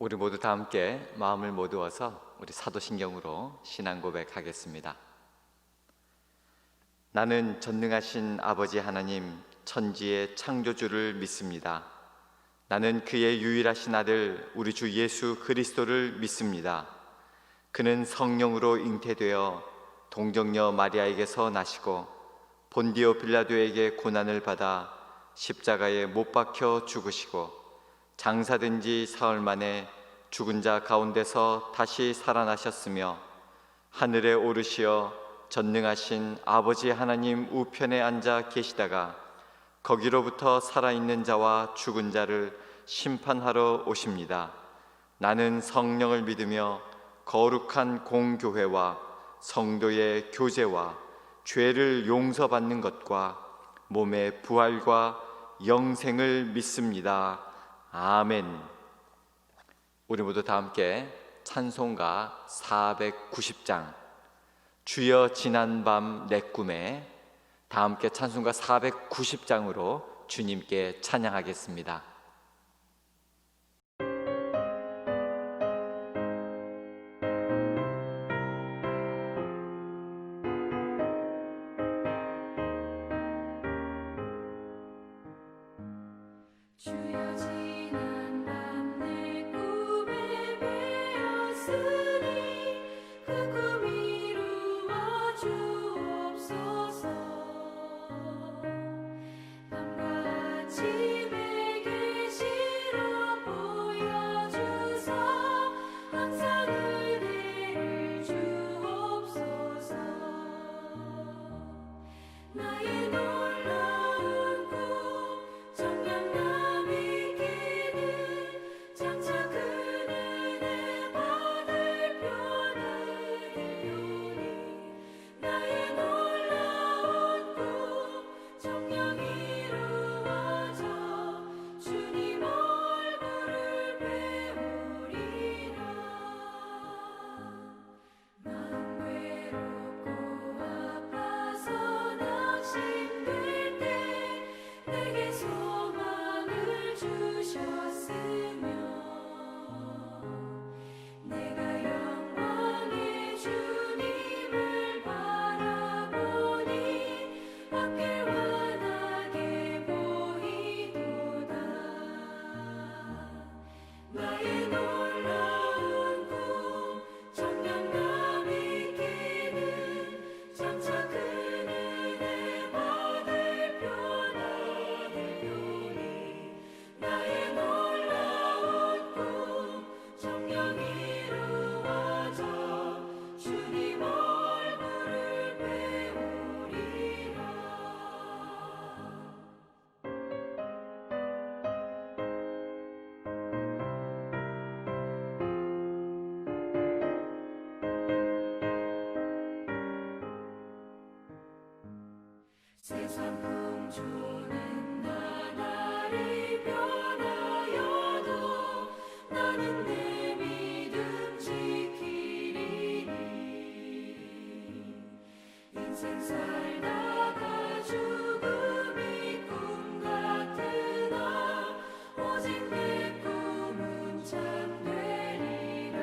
우리 모두 다 함께 마음을 모두어서 우리 사도신경으로 신앙 고백하겠습니다. 나는 전능하신 아버지 하나님 천지의 창조주를 믿습니다. 나는 그의 유일하신 아들 우리 주 예수 그리스도를 믿습니다. 그는 성령으로 잉태되어 동정녀 마리아에게서 나시고 본디오 빌라도에게 고난을 받아 십자가에 못 박혀 죽으시고 장사된 지 사흘 만에 죽은 자 가운데서 다시 살아나셨으며 하늘에 오르시어 전능하신 아버지 하나님 우편에 앉아 계시다가 거기로부터 살아있는 자와 죽은 자를 심판하러 오십니다. 나는 성령을 믿으며 거룩한 공교회와 성도의 교제와 죄를 용서받는 것과 몸의 부활과 영생을 믿습니다. 아멘. 우리 모두 다 함께 찬송가 490장 주여 지난 밤 내 꿈에 다 함께 찬송가 490장으로 주님께 찬양하겠습니다. 주여 지난 밤 내 꿈에 배었으니 그 꿈 이루어 주옵소서. 밤과 아침에 계시로 보여주사 항상 은혜를 주옵소서. 나의 놀라운 꿈 정녕 장차 그 은혜 받을 표는 되오니 나의 놀라운 꿈 정녕 이루어져 주님 얼굴을 배우리라. 마음 외롭고 아파서 낙심될 때 내게 소망을 주셨으며 내가 영광의 주님을 바라보니 앞길 환하게 보이도다. 나의 놀라운 꿈 정녕 있기는 장차 큰 은혜 받을 표나 되오니 나의 놀라운 꿈 정녕 이루어져 주님 얼굴을 배우리라. 세상 풍조는 나날이 변하여도 나는 내 믿음 지키리니. 인생 살다가 죽음이 꿈 같으나 오직 내 꿈은 참되리라.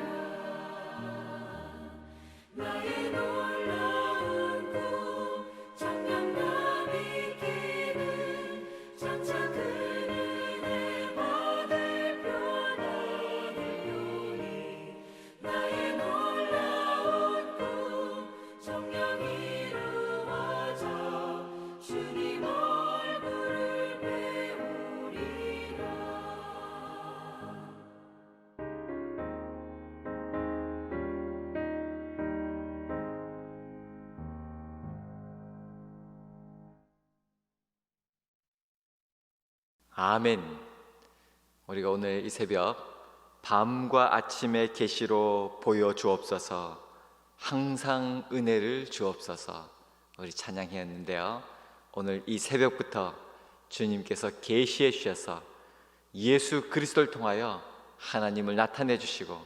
나의 놀라운 꿈 정녕 있기는 장차 큰 은혜 받을 표나 되오니 나의 놀라운 꿈 정녕 이루어져 주님 얼굴을 배우리라. 아멘. 우리가 오늘 이 새벽 밤과 아침의 계시로 보여주옵소서 항상 은혜를 주옵소서 우리 찬양했는데요. 오늘 이 새벽부터 주님께서 계시해 주셔서 예수 그리스도를 통하여 하나님을 나타내 주시고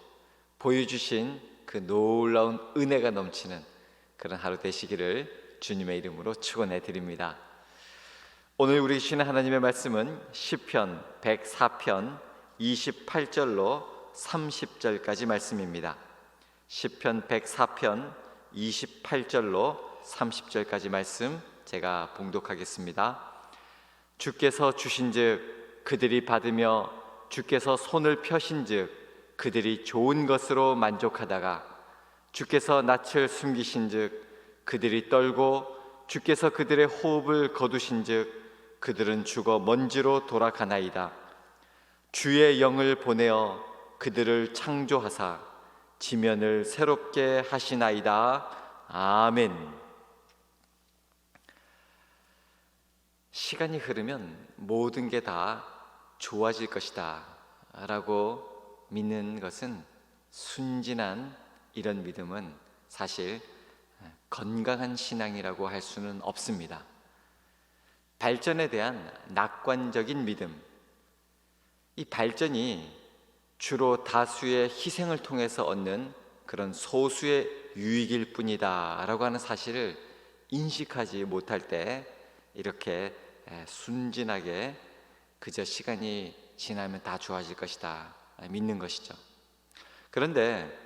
보여주신 그 놀라운 은혜가 넘치는 그런 하루 되시기를 주님의 이름으로 축원해 드립니다. 오늘 우리 주시는 하나님의 말씀은 시편 104편 28절로 30절까지 말씀입니다. 시편 104편 28절로 30절까지 말씀 제가 봉독하겠습니다. 주께서 주신즉 그들이 받으며 주께서 손을 펴신즉 그들이 좋은 것으로 만족하다가 주께서 낯을 숨기신즉 그들이 떨고 주께서 그들의 호흡을 거두신즉 그들은 죽어 먼지로 돌아가나이다. 주의 영을 보내어 그들을 창조하사 지면을 새롭게 하시나이다. 아멘. 시간이 흐르면 모든 게 다 좋아질 것이다 라고 믿는 것은, 순진한 이런 믿음은 사실 건강한 신앙이라고 할 수는 없습니다. 발전에 대한 낙관적인 믿음, 이 발전이 주로 다수의 희생을 통해서 얻는 그런 소수의 유익일 뿐이다 라고 하는 사실을 인식하지 못할 때 이렇게 순진하게 그저 시간이 지나면 다 좋아질 것이다 믿는 것이죠. 그런데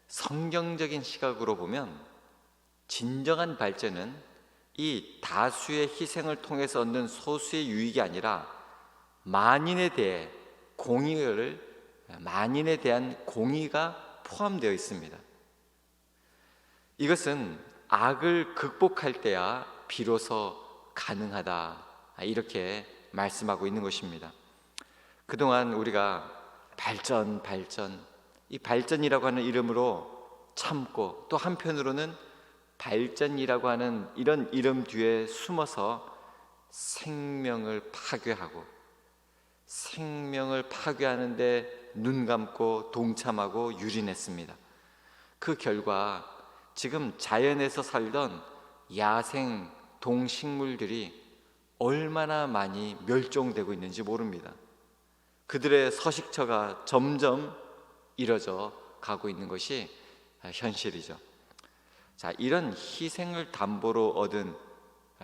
성경적인 시각으로 보면 진정한 발전은 이 다수의 희생을 통해서 얻는 소수의 유익이 아니라 만인에 대한 공의가 포함되어 있습니다. 이것은 악을 극복할 때야 비로소 가능하다 이렇게 말씀하고 있는 것입니다. 그동안 우리가 발전, 이 발전이라고 하는 이름으로 참고, 또 한편으로는 발전이라고 하는 이런 이름 뒤에 숨어서 생명을 파괴하고, 생명을 파괴하는데 눈 감고 동참하고 유린했습니다. 그 결과 지금 자연에서 살던 야생 동식물들이 얼마나 많이 멸종되고 있는지 모릅니다. 그들의 서식처가 점점 이뤄져 가고 있는 것이 현실이죠. 자, 이런 희생을 담보로 얻은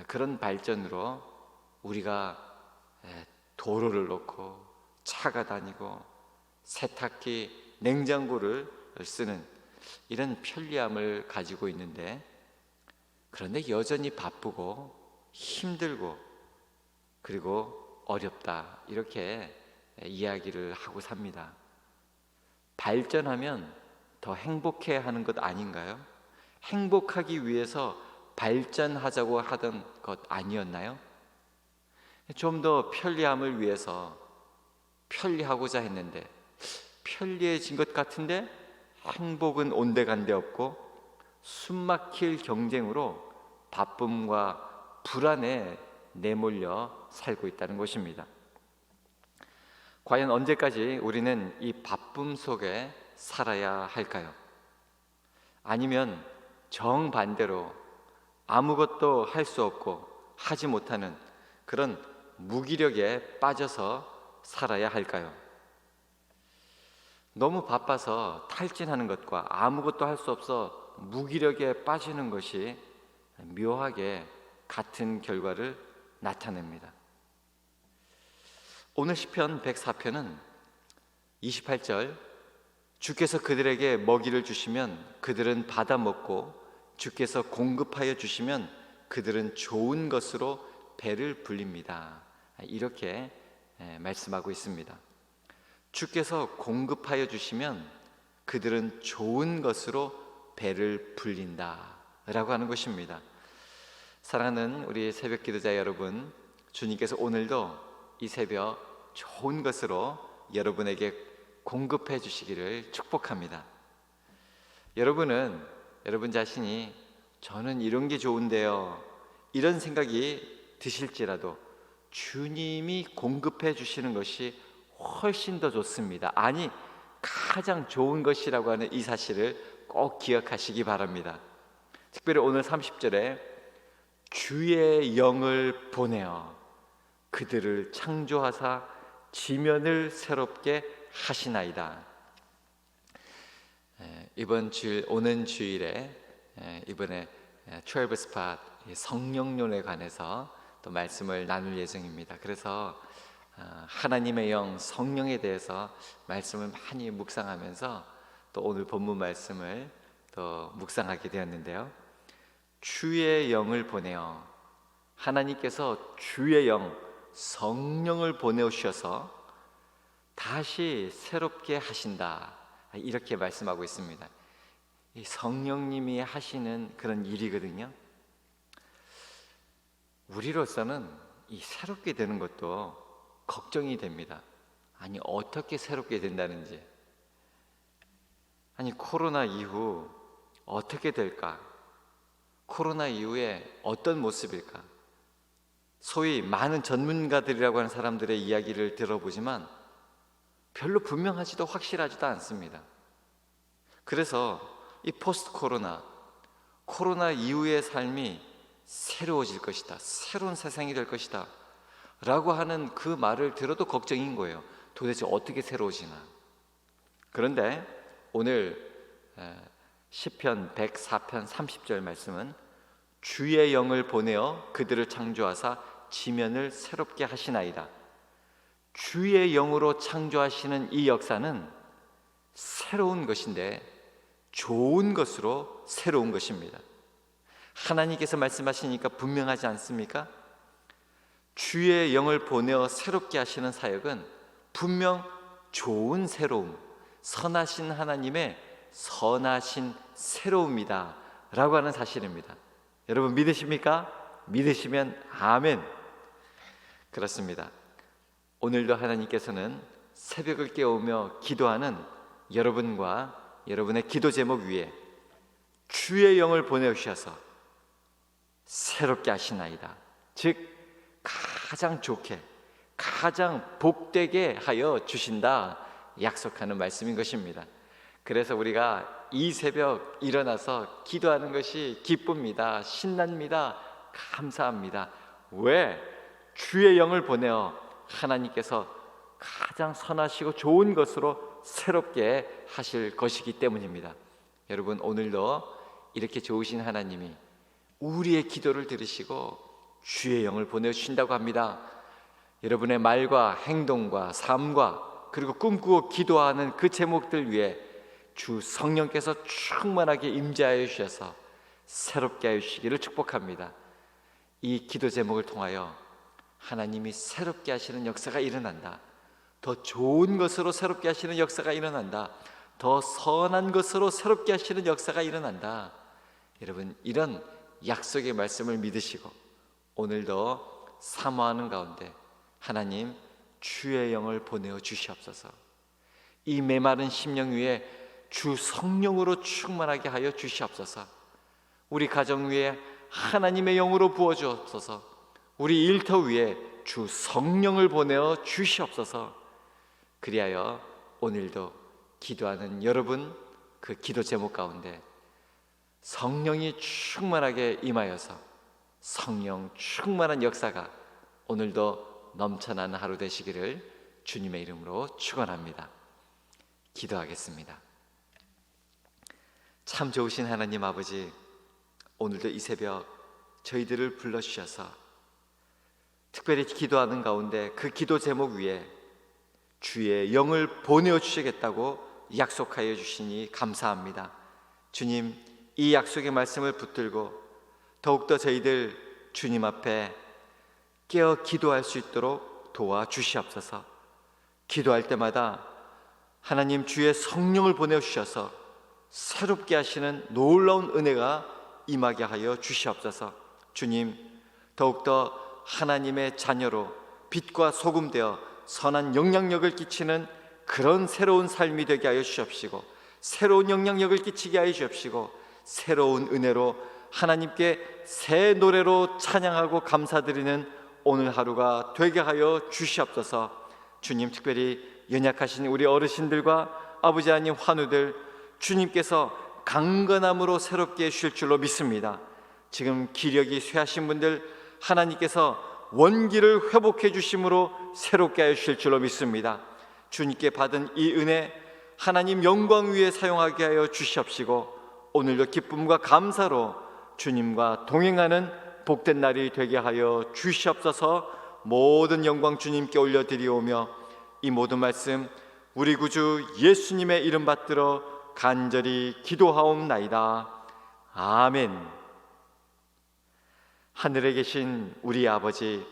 그런 발전으로 우리가 도로를 놓고 차가 다니고 세탁기, 냉장고를 쓰는 이런 편리함을 가지고 있는데, 그런데 여전히 바쁘고 힘들고 그리고 어렵다 이렇게 이야기를 하고 삽니다. 발전하면 더 행복해야 하는 것 아닌가요? 행복하기 위해서 발전하자고 하던 것 아니었나요? 좀 더 편리함을 위해서 편리하고자 했는데 편리해진 것 같은데 행복은 온데간데 없고 숨막힐 경쟁으로 바쁨과 불안에 내몰려 살고 있다는 것입니다. 과연 언제까지 우리는 이 바쁨 속에 살아야 할까요? 아니면 정반대로 아무것도 할 수 없고 하지 못하는 그런 무기력에 빠져서 살아야 할까요? 너무 바빠서 탈진하는 것과 아무것도 할 수 없어 무기력에 빠지는 것이 묘하게 같은 결과를 나타냅니다. 오늘 시편 104편은 28절, 주께서 그들에게 먹이를 주시면 그들은 받아 먹고 주께서 공급하여 주시면 그들은 좋은 것으로 배를 불립니다. 이렇게 말씀하고 있습니다. 주께서 공급하여 주시면 그들은 좋은 것으로 배를 불린다 라고 하는 것입니다. 사랑하는 우리 새벽 기도자 여러분, 주님께서 오늘도 이 새벽 좋은 것으로 여러분에게 공급해 주시기를 축복합니다. 여러분은 여러분 자신이 저는 이런 게 좋은데요 이런 생각이 드실지라도 주님이 공급해 주시는 것이 훨씬 더 좋습니다. 아니, 가장 좋은 것이라고 하는 이 사실을 꼭 기억하시기 바랍니다. 특별히 오늘 30절에 주의 영을 보내어 그들을 창조하사 지면을 새롭게 하시나이다. 이번 주일, 오는 주일에 이번에 12 스팟 성령론에 관해서 또 말씀을 나눌 예정입니다. 그래서 하나님의 영 성령에 대해서 말씀을 많이 묵상하면서 또 오늘 본문 말씀을 또 묵상하게 되었는데요. 주의 영을 보내어, 하나님께서 주의 영 성령을 보내오셔서 다시 새롭게 하신다, 이렇게 말씀하고 있습니다. 이 성령님이 하시는 그런 일이거든요. 우리로서는 이 새롭게 되는 것도 걱정이 됩니다. 아니, 어떻게 새롭게 된다는지, 아니 코로나 이후 어떻게 될까? 코로나 이후에 어떤 모습일까? 소위 많은 전문가들이라고 하는 사람들의 이야기를 들어보지만 별로 분명하지도 확실하지도 않습니다. 그래서 이 포스트 코로나 이후의 삶이 새로워질 것이다, 새로운 세상이 될 것이다 라고 하는 그 말을 들어도 걱정인 거예요. 도대체 어떻게 새로워지나? 그런데 오늘 시편 104편 30절 말씀은 주의 영을 보내어 그들을 창조하사 지면을 새롭게 하시나이다. 주의 영으로 창조하시는 이 역사는 새로운 것인데 좋은 것으로 새로운 것입니다. 하나님께서 말씀하시니까 분명하지 않습니까? 주의 영을 보내어 새롭게 하시는 사역은 분명 좋은 새로움, 선하신 하나님의 선하신 새로움이다 라고 하는 사실입니다. 여러분 믿으십니까? 믿으시면 아멘. 그렇습니다. 오늘도 하나님께서는 새벽을 깨우며 기도하는 여러분과 여러분의 기도 제목 위에 주의 영을 보내주셔서 새롭게 하시나이다, 즉 가장 좋게, 가장 복되게 하여 주신다 약속하는 말씀인 것입니다. 그래서 우리가 이 새벽 일어나서 기도하는 것이 기쁩니다. 신납니다. 감사합니다. 왜? 주의 영을 보내어 하나님께서 가장 선하시고 좋은 것으로 새롭게 하실 것이기 때문입니다. 여러분 오늘도 이렇게 좋으신 하나님이 우리의 기도를 들으시고 주의 영을 보내주신다고 합니다. 여러분의 말과 행동과 삶과 그리고 꿈꾸고 기도하는 그 제목들 위에 주 성령께서 충만하게 임재하여 주셔서 새롭게 하여 주시기를 축복합니다. 이 기도 제목을 통하여 하나님이 새롭게 하시는 역사가 일어난다, 더 좋은 것으로 새롭게 하시는 역사가 일어난다, 더 선한 것으로 새롭게 하시는 역사가 일어난다. 여러분 이런 약속의 말씀을 믿으시고 오늘도 사모하는 가운데 하나님 주의 영을 보내어 주시옵소서. 이 메마른 심령 위에 주 성령으로 충만하게 하여 주시옵소서. 우리 가정 위에 하나님의 영으로 부어 주옵소서. 우리 일터 위에 주 성령을 보내어 주시옵소서. 그리하여 오늘도 기도하는 여러분 그 기도 제목 가운데 성령이 충만하게 임하여서 성령 충만한 역사가 오늘도 넘쳐나는 하루 되시기를 주님의 이름으로 축원합니다. 기도하겠습니다. 참 좋으신 하나님 아버지, 오늘도 이 새벽 저희들을 불러주셔서 특별히 기도하는 가운데 그 기도 제목 위에 주의 영을 보내어 주시겠다고 약속하여 주시니 감사합니다. 주님, 이 약속의 말씀을 붙들고 더욱더 저희들 주님 앞에 깨어 기도할 수 있도록 도와주시옵소서. 기도할 때마다 하나님 주의 성령을 보내주셔서 새롭게 하시는 놀라운 은혜가 임하게 하여 주시옵소서. 주님, 더욱더 하나님의 자녀로 빛과 소금 되어 선한 영향력을 끼치는 그런 새로운 삶이 되게 하여 주시옵시고, 새로운 영향력을 끼치게 하여 주시옵시고, 새로운 은혜로 하나님께 새 노래로 찬양하고 감사드리는 오늘 하루가 되게 하여 주시옵소서. 주님, 특별히 연약하신 우리 어르신들과 아버지 하나님 환우들 주님께서 강건함으로 새롭게 해주실 줄로 믿습니다. 지금 기력이 쇠하신 분들 하나님께서 원기를 회복해 주심으로 새롭게 하여 주실 줄로 믿습니다. 주님께 받은 이 은혜 하나님 영광 위에 사용하게 하여 주시옵시고, 오늘도 기쁨과 감사로 주님과 동행하는 복된 날이 되게 하여 주시옵소서. 모든 영광 주님께 올려드리오며 이 모든 말씀 우리 구주 예수님의 이름 받들어 간절히 기도하옵나이다. 아멘. 하늘에 계신 우리 아버지,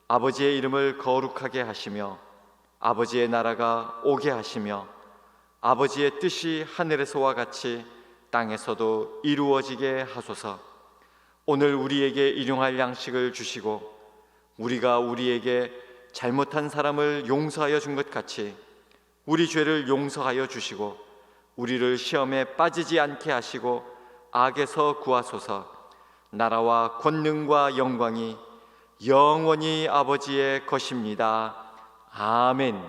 아버지의 이름을 거룩하게 하시며 아버지의 나라가 오게 하시며 아버지의 뜻이 하늘에서와 같이 땅에서도 이루어지게 하소서. 오늘 우리에게 일용할 양식을 주시고 우리가 우리에게 잘못한 사람을 용서하여 준 것 같이 우리 죄를 용서하여 주시고 우리를 시험에 빠지지 않게 하시고 악에서 구하소서. 나라와 권능과 영광이 영원히 아버지의 것입니다. 아멘.